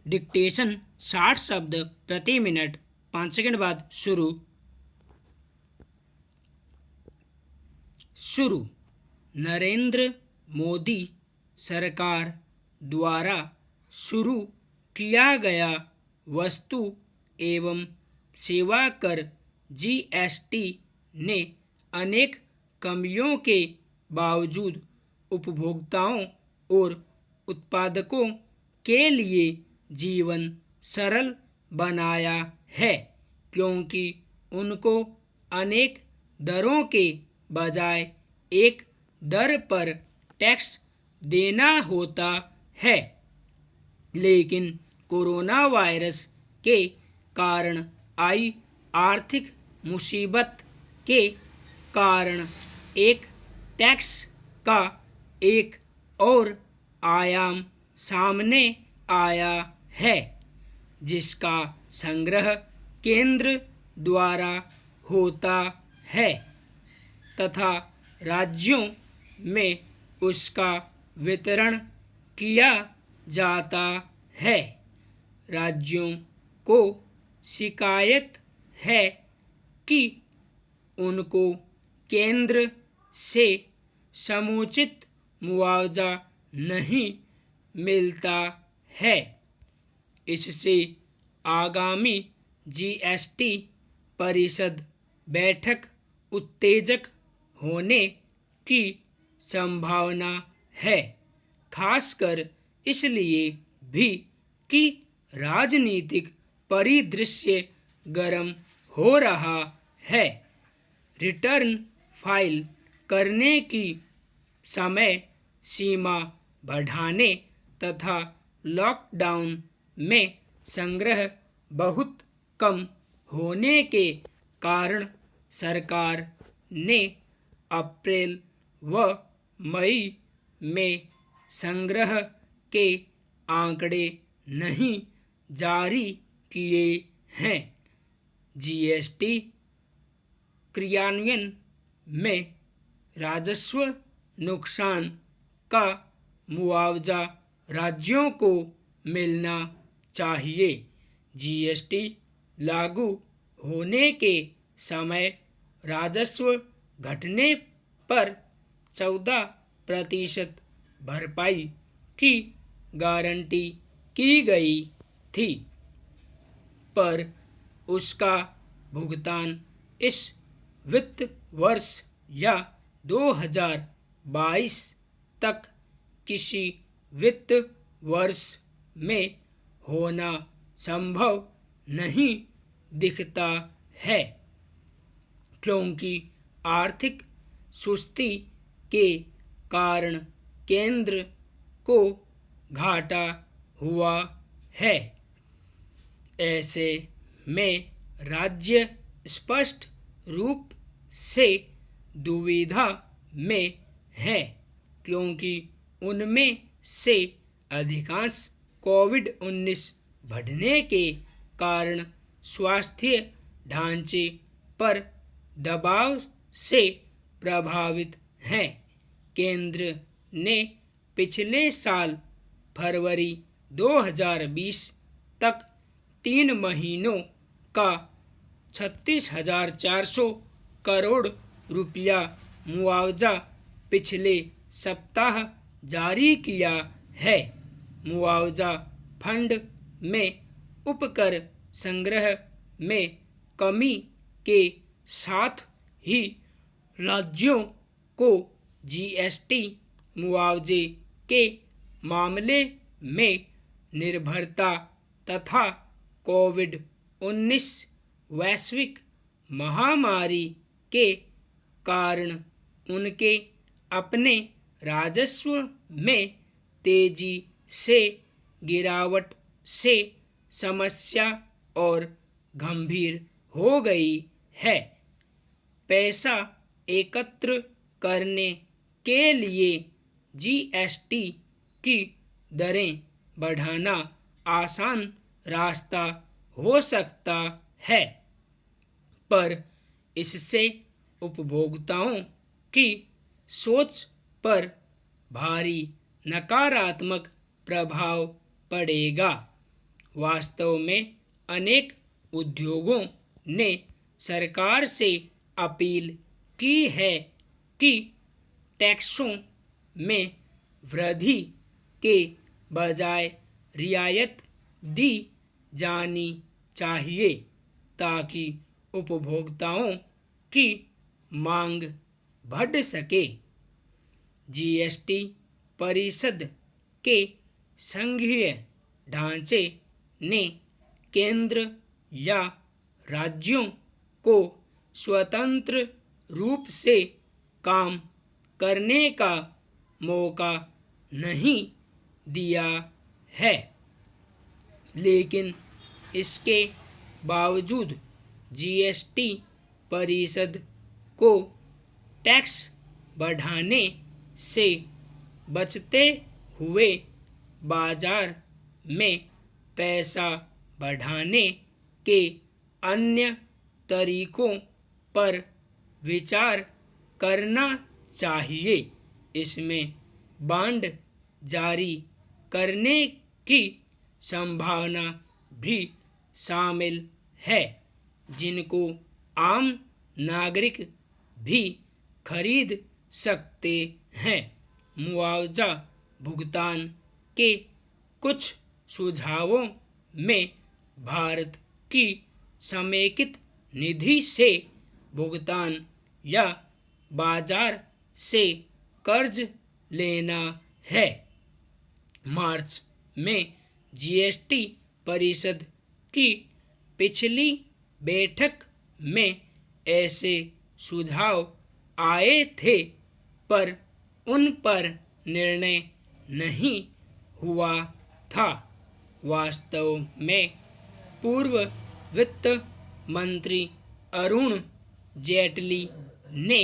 Dictation 60 शब्द प्रति minute. 5 second बाद शुरू। नरेंद्र मोदी सरकार द्वारा शुरू किया गया वस्तु एवं सेवा कर जीएसटी ने अनेक कमियों के बावजूद उपभोक्ताओं और उत्पादकों के लिए जीवन सरल बनाया है, क्योंकि उनको अनेक दरों के बजाय एक दर पर टैक्स देना होता है। लेकिन कोरोना वायरस के कारण आई आर्थिक मुसीबत के कारण एक टैक्स का एक और आयाम सामने आया है, जिसका संग्रह केंद्र द्वारा होता है तथा राज्यों में उसका वितरण किया जाता है। राज्यों को शिकायत है कि उनको केंद्र से समुचित मुआवजा नहीं मिलता है। इससे आगामी जीएसटी परिषद बैठक उत्तेजक होने की संभावना है, खासकर इसलिए भी कि राजनीतिक परिदृश्य गर्म हो रहा है। रिटर्न फाइल करने की समय सीमा बढ़ाने तथा लॉकडाउन में संग्रह बहुत कम होने के कारण सरकार ने अप्रैल व मई में संग्रह के आंकड़े नहीं जारी किए हैं। जीएसटी क्रियान्वयन में राजस्व नुकसान का मुआवजा राज्यों को मिलना चाहिए। जीएसटी लागू होने के समय राजस्व घटने पर 14% भरपाई की गारंटी की गई थी, पर उसका भुगतान इस वित्त वर्ष या 2022 तक किसी वित्त वर्ष में होना संभव नहीं दिखता है, क्योंकि आर्थिक सुस्ती के कारण केंद्र को घाटा हुआ है। ऐसे में राज्य स्पष्ट रूप से दुविधा में हैं, क्योंकि उनमें से अधिकांश कोविड-19 बढ़ने के कारण स्वास्थ्य ढांचे पर दबाव से प्रभावित हैं। केंद्र ने पिछले साल फरवरी 2020 तक 3 महीनों का 36,400 करोड़ रुपया मुआवजा पिछले सप्ताह जारी किया है। मुआवजा फंड में उपकर संग्रह में कमी के साथ ही राज्यों को जीएसटी मुआवजे के मामले में निर्भरता तथा कोविड-19 वैश्विक महामारी के कारण उनके अपने राजस्व में तेजी से गिरावट से समस्या और गंभीर हो गई है। पैसा एकत्र करने के लिए जीएसटी की दरें बढ़ाना आसान रास्ता हो सकता है, पर इससे उपभोक्ताओं की सोच पर भारी नकारात्मक प्रभाव पड़ेगा। वास्तव में अनेक उद्योगों ने सरकार से अपील की है कि टैक्सों में वृद्धि के बजाय रियायत दी जानी चाहिए ताकि उपभोक्ताओं की मांग बढ़ सके। जीएसटी परिषद के संघीय ढांचे ने केंद्र या राज्यों को स्वतंत्र रूप से काम करने का मौका नहीं दिया है, लेकिन इसके बावजूद जीएसटी परिषद को टैक्स बढ़ाने से बचते हुए बाजार में पैसा बढ़ाने के अन्य तरीकों पर विचार करना चाहिए। इसमें बॉन्ड जारी करने की संभावना भी शामिल है, जिनको आम नागरिक भी खरीद सकते हैं। मुआवजा भुगतान के कुछ सुझावों में भारत की समेकित निधि से भुगतान या बाजार से कर्ज लेना है। मार्च में जीएसटी परिषद की पिछली बैठक में ऐसे सुझाव आए थे, पर उन पर निर्णय नहीं हुआ था। वास्तव में पूर्व वित्त मंत्री अरुण जेटली ने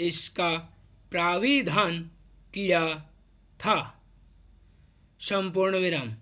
इसका प्राविधान किया था। संपूर्ण विराम।